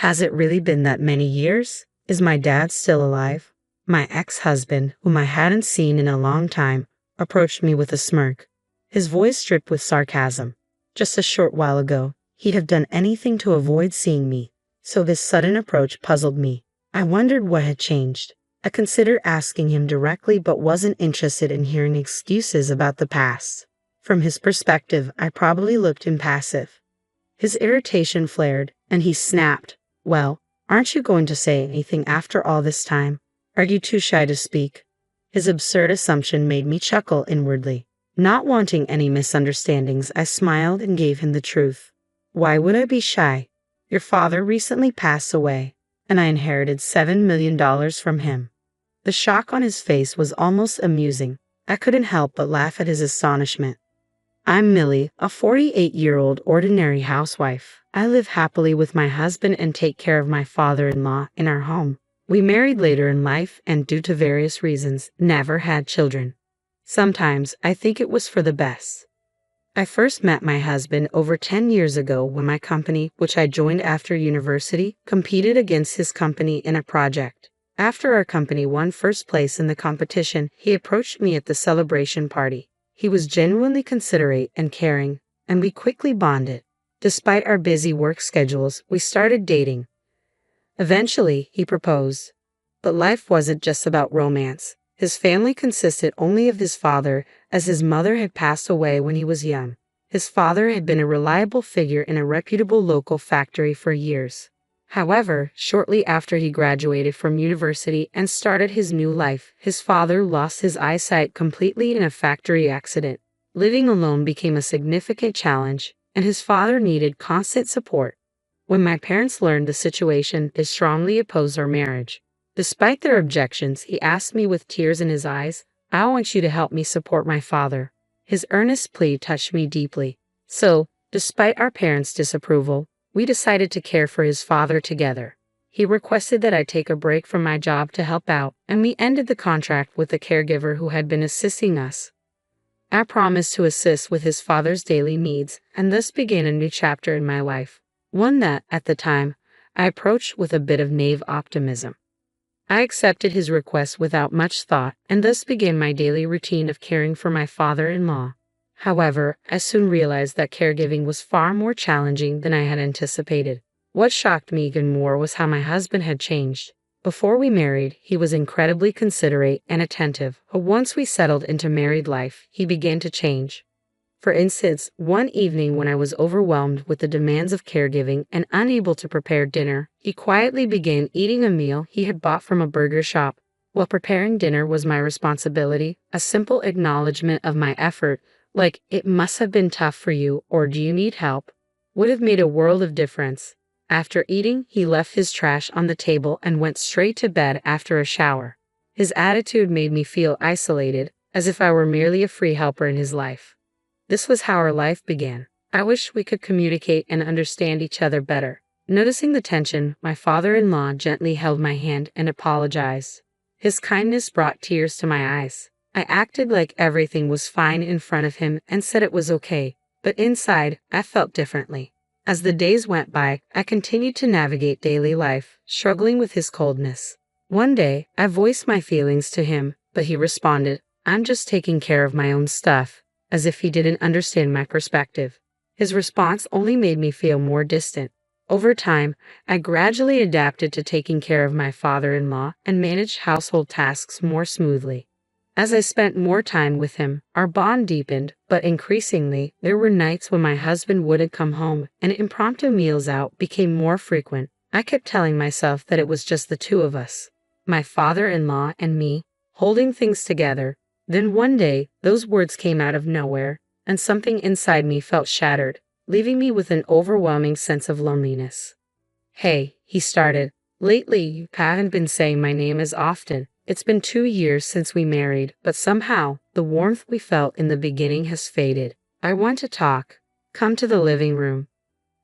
Has it really been that many years? Is my dad still alive? My ex-husband, whom I hadn't seen in a long time, approached me with a smirk, his voice dripped with sarcasm. Just a short while ago, he'd have done anything to avoid seeing me, so this sudden approach puzzled me. I wondered what had changed. I considered asking him directly but wasn't interested in hearing excuses about the past. From his perspective, I probably looked impassive. His irritation flared, and he snapped, "Well, aren't you going to say anything after all this time? Are you too shy to speak?" His absurd assumption made me chuckle inwardly. Not wanting any misunderstandings, I smiled and gave him the truth. "Why would I be shy? Your father recently passed away, and I inherited $7 million from him." The shock on his face was almost amusing. I couldn't help but laugh at his astonishment. "I'm Millie, a 48-year-old ordinary housewife. I live happily with my husband and take care of my father-in-law in our home. We married later in life and, due to various reasons, never had children. Sometimes I think it was for the best. I first met my husband over 10 years ago when my company, which I joined after university, competed against his company in a project. After our company won first place in the competition, he approached me at the celebration party. He was genuinely considerate and caring, and we quickly bonded. Despite our busy work schedules, we started dating. Eventually, he proposed. But life wasn't just about romance. His family consisted only of his father, as his mother had passed away when he was young. His father had been a reliable figure in a reputable local factory for years. However, shortly after he graduated from university and started his new life, his father lost his eyesight completely in a factory accident. Living alone became a significant challenge, and his father needed constant support. When my parents learned the situation, they strongly opposed our marriage. Despite their objections, he asked me with tears in his eyes, "I want you to help me support my father." His earnest plea touched me deeply. So, despite our parents' disapproval, we decided to care for his father together. He requested that I take a break from my job to help out, and we ended the contract with the caregiver who had been assisting us. I promised to assist with his father's daily needs, and thus began a new chapter in my life. One that, at the time, I approached with a bit of naive optimism. I accepted his request without much thought, and thus began my daily routine of caring for my father-in-law. However, I soon realized that caregiving was far more challenging than I had anticipated. What shocked me even more was how my husband had changed. Before we married, he was incredibly considerate and attentive, but once we settled into married life, he began to change. For instance, one evening when I was overwhelmed with the demands of caregiving and unable to prepare dinner, he quietly began eating a meal he had bought from a burger shop. While preparing dinner was my responsibility, a simple acknowledgement of my effort, like "it must have been tough for you" or "do you need help," would have made a world of difference. After eating, he left his trash on the table and went straight to bed after a shower. His attitude made me feel isolated, as if I were merely a free helper in his life. This was how our life began. I wish we could communicate and understand each other better. Noticing the tension, my father-in-law gently held my hand and apologized. His kindness brought tears to my eyes. I acted like everything was fine in front of him and said it was okay, but inside, I felt differently. As the days went by, I continued to navigate daily life, struggling with his coldness. One day, I voiced my feelings to him, but he responded, "I'm just taking care of my own stuff," as if he didn't understand my perspective. His response only made me feel more distant. Over time, I gradually adapted to taking care of my father-in-law and managed household tasks more smoothly. As I spent more time with him, our bond deepened, but increasingly, there were nights when my husband wouldn't come home and impromptu meals out became more frequent. I kept telling myself that it was just the two of us, my father-in-law and me, holding things together. Then one day, those words came out of nowhere, and something inside me felt shattered, leaving me with an overwhelming sense of loneliness. "Hey," he started, "lately you haven't been saying my name as often. It's been 2 years since we married, but somehow, the warmth we felt in the beginning has faded. I want to talk. Come to the living room."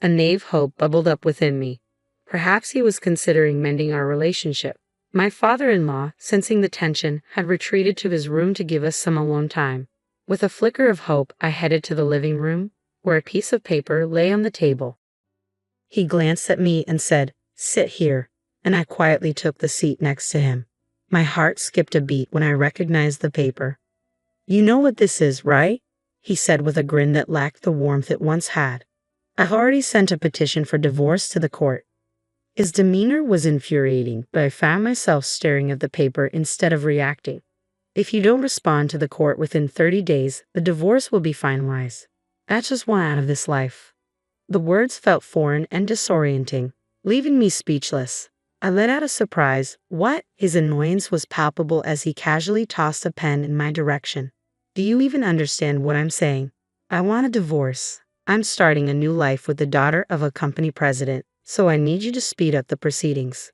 A naive hope bubbled up within me. Perhaps he was considering mending our relationship. My father-in-law, sensing the tension, had retreated to his room to give us some alone time. With a flicker of hope, I headed to the living room, where a piece of paper lay on the table. He glanced at me and said, "Sit here," and I quietly took the seat next to him. My heart skipped a beat when I recognized the paper. "You know what this is, right?" he said with a grin that lacked the warmth it once had. "I've already sent a petition for divorce to the court." His demeanor was infuriating, but I found myself staring at the paper instead of reacting. "If you don't respond to the court within 30 days, the divorce will be finalized. I just want out of this life." The words felt foreign and disorienting, leaving me speechless. I let out a surprised, "What?" His annoyance was palpable as he casually tossed a pen in my direction. "Do you even understand what I'm saying? I want a divorce. I'm starting a new life with the daughter of a company president, so I need you to speed up the proceedings."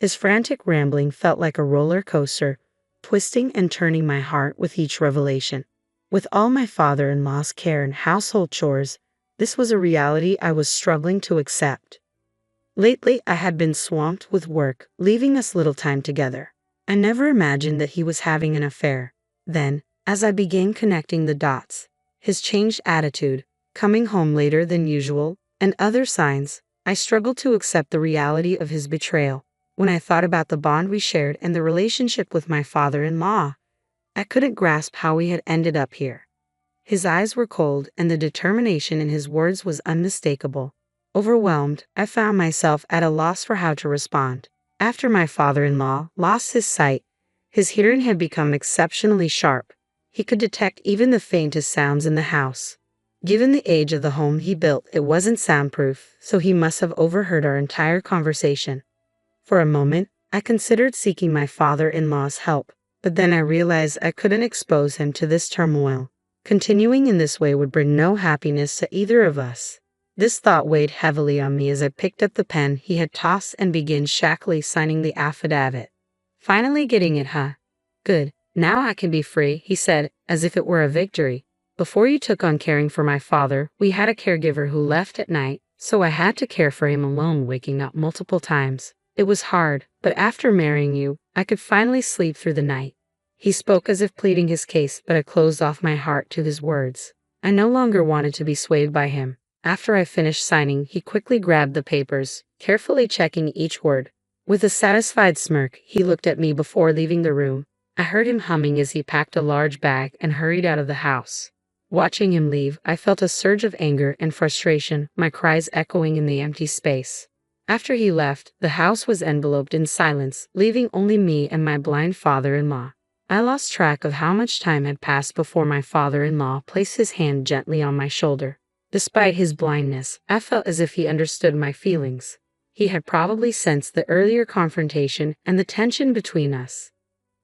His frantic rambling felt like a roller coaster, twisting and turning my heart with each revelation. With all my father-in-law's care and household chores, this was a reality I was struggling to accept. Lately, I had been swamped with work, leaving us little time together. I never imagined that he was having an affair. Then, as I began connecting the dots, his changed attitude, coming home later than usual, and other signs, I struggled to accept the reality of his betrayal. When I thought about the bond we shared and the relationship with my father-in-law, I couldn't grasp how we had ended up here. His eyes were cold, and the determination in his words was unmistakable. Overwhelmed, I found myself at a loss for how to respond. After my father-in-law lost his sight, his hearing had become exceptionally sharp. He could detect even the faintest sounds in the house. Given the age of the home he built, it wasn't soundproof, so he must have overheard our entire conversation. For a moment, I considered seeking my father-in-law's help, but then I realized I couldn't expose him to this turmoil. Continuing in this way would bring no happiness to either of us. This thought weighed heavily on me as I picked up the pen he had tossed and began shakily signing the affidavit. "Finally getting it, huh? Good. Now I can be free," he said, as if it were a victory. "Before you took on caring for my father, we had a caregiver who left at night, so I had to care for him alone, waking up multiple times. It was hard, but after marrying you, I could finally sleep through the night." He spoke as if pleading his case, but I closed off my heart to his words. I no longer wanted to be swayed by him. After I finished signing, he quickly grabbed the papers, carefully checking each word. With a satisfied smirk, he looked at me before leaving the room. I heard him humming as he packed a large bag and hurried out of the house. Watching him leave, I felt a surge of anger and frustration, my cries echoing in the empty space. After he left, the house was enveloped in silence, leaving only me and my blind father-in-law. I lost track of how much time had passed before my father-in-law placed his hand gently on my shoulder. Despite his blindness, I felt as if he understood my feelings. He had probably sensed the earlier confrontation and the tension between us.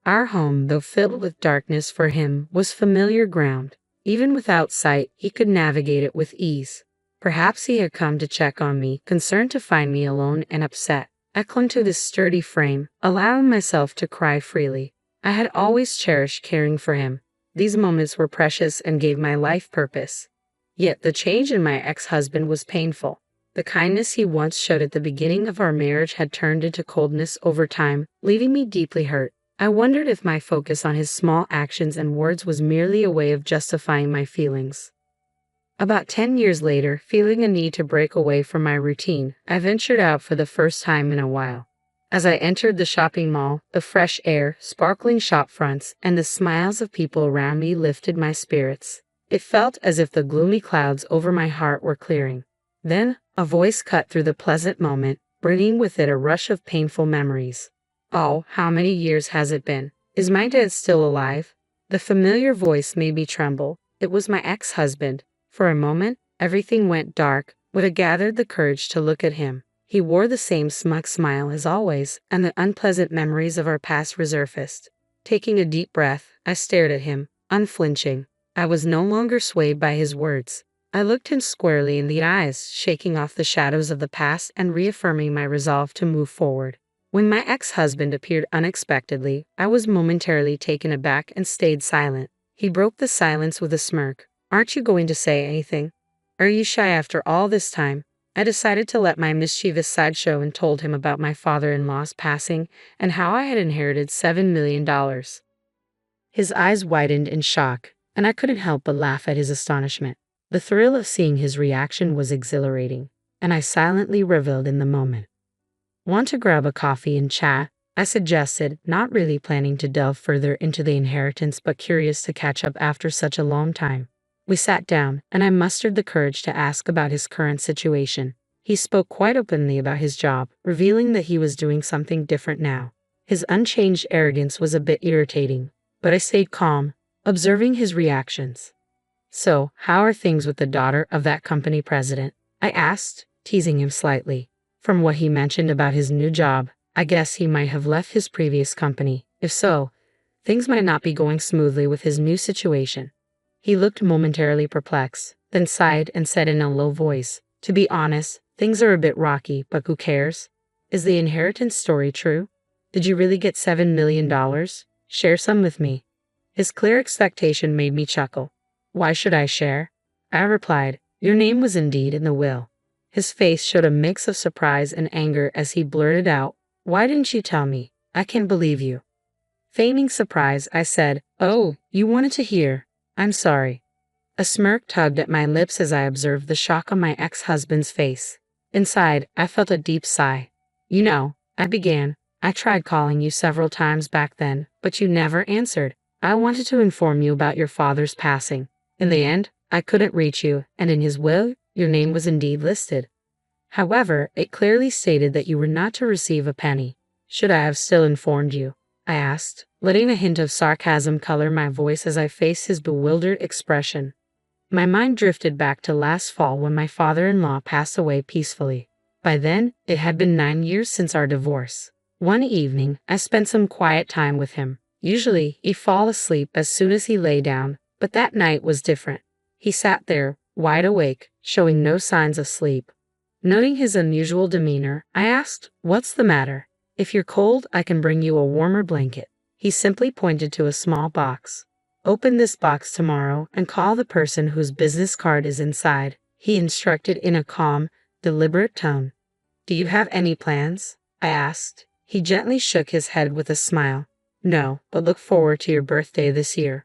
Our home, though filled with darkness for him, was familiar ground. Even without sight, he could navigate it with ease. Perhaps he had come to check on me, concerned to find me alone and upset. I clung to this sturdy frame, allowing myself to cry freely. I had always cherished caring for him. These moments were precious and gave my life purpose. Yet the change in my ex-husband was painful. The kindness he once showed at the beginning of our marriage had turned into coldness over time, leaving me deeply hurt. I wondered if my focus on his small actions and words was merely a way of justifying my feelings. About 10 years later, feeling a need to break away from my routine, I ventured out for the first time in a while. As I entered the shopping mall, the fresh air, sparkling shop fronts, and the smiles of people around me lifted my spirits. It felt as if the gloomy clouds over my heart were clearing. Then, a voice cut through the pleasant moment, bringing with it a rush of painful memories. "Oh, how many years has it been? Is my dad still alive?" The familiar voice made me tremble. It was my ex-husband. For a moment, everything went dark, but I gathered the courage to look at him. He wore the same smug smile as always, and the unpleasant memories of our past resurfaced. Taking a deep breath, I stared at him, unflinching. I was no longer swayed by his words. I looked him squarely in the eyes, shaking off the shadows of the past and reaffirming my resolve to move forward. When my ex-husband appeared unexpectedly, I was momentarily taken aback and stayed silent. He broke the silence with a smirk. "Aren't you going to say anything? Are you shy after all this time?" I decided to let my mischievous side show and told him about my father-in-law's passing and how I had inherited $7 million. His eyes widened in shock, and I couldn't help but laugh at his astonishment. The thrill of seeing his reaction was exhilarating, and I silently reveled in the moment. Want to grab a coffee and chat? I suggested, not really planning to delve further into the inheritance but curious to catch up after such a long time. We sat down, and I mustered the courage to ask about his current situation. He spoke quite openly about his job, revealing that he was doing something different now. His unchanged arrogance was a bit irritating, but I stayed calm, observing his reactions. "So, how are things with the daughter of that company president?" I asked, teasing him slightly. From what he mentioned about his new job, I guess he might have left his previous company. If so, things might not be going smoothly with his new situation. He looked momentarily perplexed, then sighed and said in a low voice, "To be honest, things are a bit rocky, but who cares? Is the inheritance story true? Did you really get $7 million? Share some with me." His clear expectation made me chuckle. "Why should I share?" I replied, "Your name was indeed in the will." His face showed a mix of surprise and anger as he blurted out, "Why didn't you tell me? I can't believe you." Feigning surprise, I said, "Oh, you wanted to hear. I'm sorry." A smirk tugged at my lips as I observed the shock on my ex-husband's face. Inside, I felt a deep sigh. "You know," I began, "I tried calling you several times back then, but you never answered. I wanted to inform you about your father's passing. In the end, I couldn't reach you, and in his will, your name was indeed listed. However, it clearly stated that you were not to receive a penny. Should I have still informed you?" I asked, letting a hint of sarcasm color my voice as I faced his bewildered expression. My mind drifted back to last fall when my father-in-law passed away peacefully. By then, it had been 9 years since our divorce. One evening, I spent some quiet time with him. Usually, he'd fall asleep as soon as he lay down, but that night was different. He sat there, wide awake, showing no signs of sleep. Noting his unusual demeanor, I asked, "What's the matter? If you're cold, I can bring you a warmer blanket." He simply pointed to a small box. "Open this box tomorrow and call the person whose business card is inside," he instructed in a calm, deliberate tone. "Do you have any plans?" I asked. He gently shook his head with a smile. "No, but look forward to your birthday this year."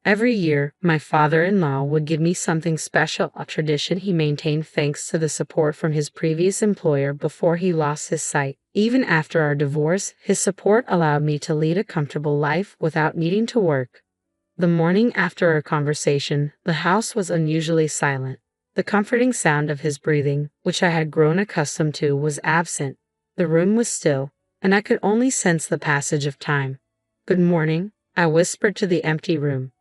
Every year, my father-in-law would give me something special, a tradition he maintained thanks to the support from his previous employer before he lost his sight. Even after our divorce, his support allowed me to lead a comfortable life without needing to work. The morning after our conversation, the house was unusually silent. The comforting sound of his breathing, which I had grown accustomed to, was absent. The room was still, and I could only sense the passage of time. "Good morning," I whispered to the empty room.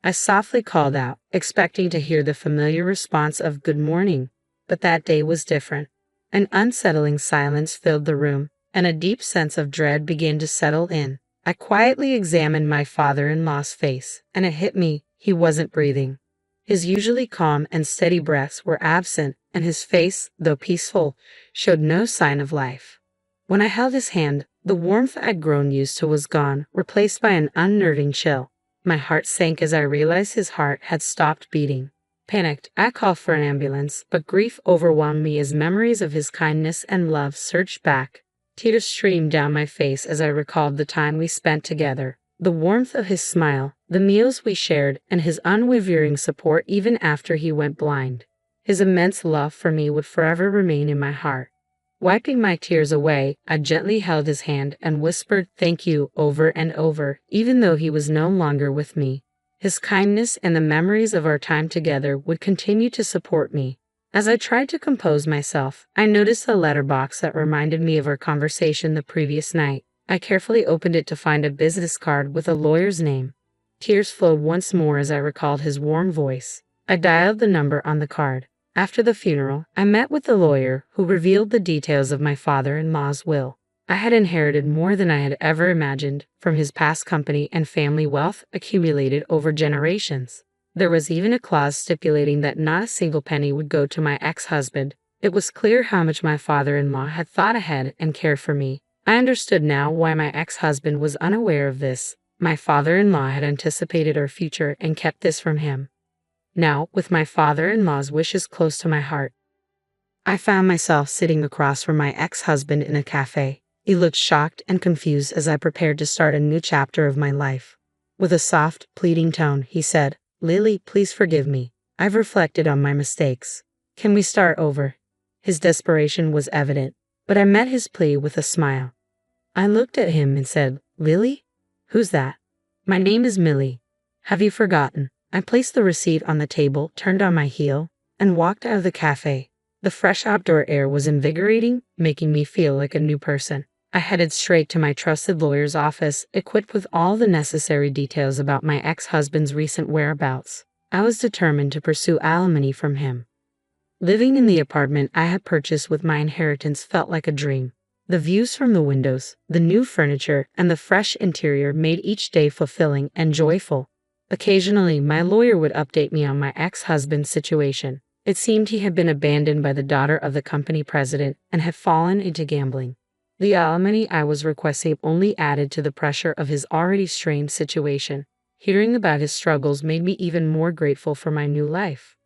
I softly called out, expecting to hear the familiar response of "good morning," but that day was different. An unsettling silence filled the room, and a deep sense of dread began to settle in. I quietly examined my father-in-law's face, and it hit me, he wasn't breathing. His usually calm and steady breaths were absent, and his face, though peaceful, showed no sign of life. When I held his hand, the warmth I'd grown used to was gone, replaced by an unnerving chill. My heart sank as I realized his heart had stopped beating. Panicked, I called for an ambulance, but grief overwhelmed me as memories of his kindness and love surged back. Tears streamed down my face as I recalled the time we spent together, the warmth of his smile, the meals we shared, and his unwavering support even after he went blind. His immense love for me would forever remain in my heart. Wiping my tears away, I gently held his hand and whispered "thank you" over and over, even though he was no longer with me. His kindness and the memories of our time together would continue to support me. As I tried to compose myself, I noticed a letterbox that reminded me of our conversation the previous night. I carefully opened it to find a business card with a lawyer's name. Tears flowed once more as I recalled his warm voice. I dialed the number on the card. After the funeral, I met with the lawyer, who revealed the details of my father-in-law's will. I had inherited more than I had ever imagined from his past company and family wealth accumulated over generations. There was even a clause stipulating that not a single penny would go to my ex-husband. It was clear how much my father-in-law had thought ahead and cared for me. I understood now why my ex-husband was unaware of this. My father-in-law had anticipated our future and kept this from him. Now, with my father-in-law's wishes close to my heart, I found myself sitting across from my ex-husband in a cafe. He looked shocked and confused as I prepared to start a new chapter of my life. With a soft, pleading tone, he said, "Lily, please forgive me. I've reflected on my mistakes. Can we start over?" His desperation was evident. but I met his plea with a smile. I looked at him and said, "Really? Who's that?" "My name is Millie. Have you forgotten?" I placed the receipt on the table, turned on my heel, and walked out of the cafe. The fresh outdoor air was invigorating, making me feel like a new person. I headed straight to my trusted lawyer's office, equipped with all the necessary details about my ex-husband's recent whereabouts. I was determined to pursue alimony from him. Living in the apartment I had purchased with my inheritance felt like a dream. The views from the windows, the new furniture, and the fresh interior made each day fulfilling and joyful. Occasionally, my lawyer would update me on my ex-husband's situation. It seemed he had been abandoned by the daughter of the company president and had fallen into gambling. The alimony I was requesting only added to the pressure of his already strained situation. Hearing about his struggles made me even more grateful for my new life.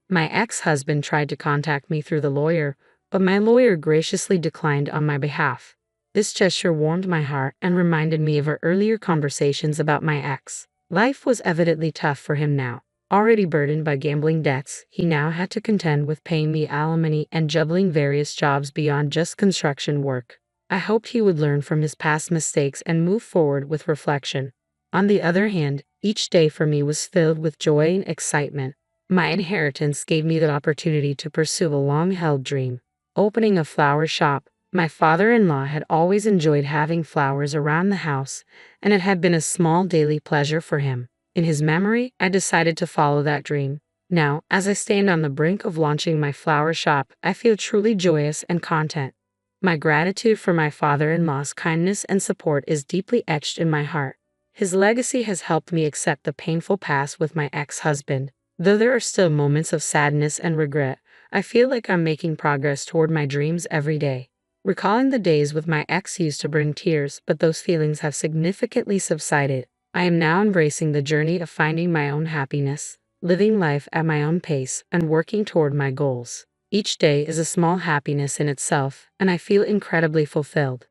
My ex-husband tried to contact me through the lawyer, but my lawyer graciously declined on my behalf. This gesture warmed my heart and reminded me of our earlier conversations about my ex. Life was evidently tough for him now. Already burdened by gambling debts, he now had to contend with paying me alimony and juggling various jobs beyond just construction work. I hoped he would learn from his past mistakes and move forward with reflection. On the other hand, each day for me was filled with joy and excitement. My inheritance gave me the opportunity to pursue a long-held dream, opening a flower shop. My father-in-law had always enjoyed having flowers around the house, and it had been a small daily pleasure for him. In his memory, I decided to follow that dream. Now, as I stand on the brink of launching my flower shop, I feel truly joyous and content. My gratitude for my father-in-law's kindness and support is deeply etched in my heart. His legacy has helped me accept the painful past with my ex-husband. Though there are still moments of sadness and regret, I feel like I'm making progress toward my dreams every day. Recalling the days with my ex used to bring tears, but those feelings have significantly subsided. I am now embracing the journey of finding my own happiness, living life at my own pace, and working toward my goals. Each day is a small happiness in itself, and I feel incredibly fulfilled.